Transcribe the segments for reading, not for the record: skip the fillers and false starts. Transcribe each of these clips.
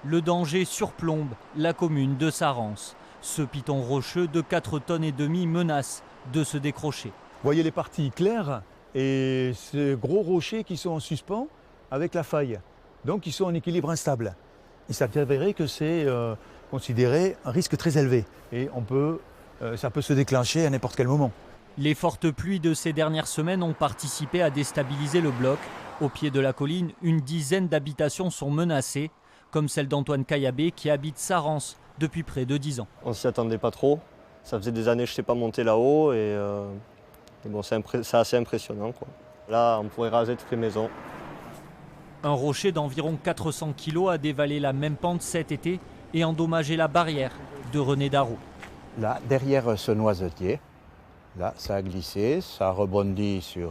Le danger surplombe la commune de Sarrens. Ce piton rocheux de 4,5 tonnes menace de se décrocher. Vous voyez les parties claires et ces gros rochers qui sont en suspens avec la faille. Donc ils sont en équilibre instable. Il s'est avéré que c'est considéré un risque très élevé et ça peut se déclencher à n'importe quel moment. Les fortes pluies de ces dernières semaines ont participé à déstabiliser le bloc. Au pied de la colline, une dizaine d'habitations sont menacées, comme celle d'Antoine Caillabé qui habite Sarrens depuis près de 10 ans. On ne s'y attendait pas trop. Ça faisait des années que je ne sais pas monter là-haut et bon, c'est assez impressionnant, quoi. Là, on pourrait raser toutes les maisons. Un rocher d'environ 400 kg a dévalé la même pente cet été et endommagé la barrière de René Darroux. Là, derrière ce noisetier, là, ça a glissé, ça a rebondi sur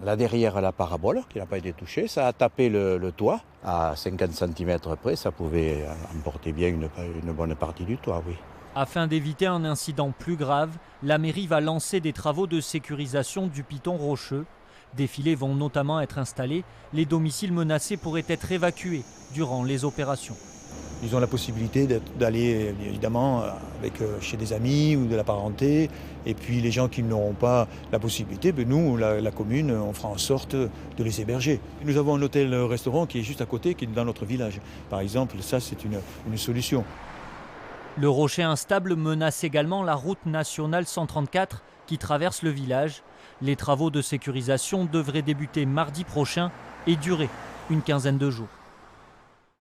là derrière la parabole qui n'a pas été touchée, ça a tapé le toit à 50 cm près, ça pouvait emporter bien une bonne partie du toit, oui. Afin d'éviter un incident plus grave, la mairie va lancer des travaux de sécurisation du piton rocheux. Des filets vont notamment être installés. Les domiciles menacés pourraient être évacués durant les opérations. Ils ont la possibilité d'aller évidemment chez des amis ou de la parenté. Et puis les gens qui n'auront pas la possibilité, nous, la commune, on fera en sorte de les héberger. Nous avons un hôtel-restaurant qui est juste à côté, qui est dans notre village. Par exemple, ça c'est une solution. Le rocher instable menace également la route nationale 134 qui traverse le village. Les travaux de sécurisation devraient débuter mardi prochain et durer une quinzaine de jours.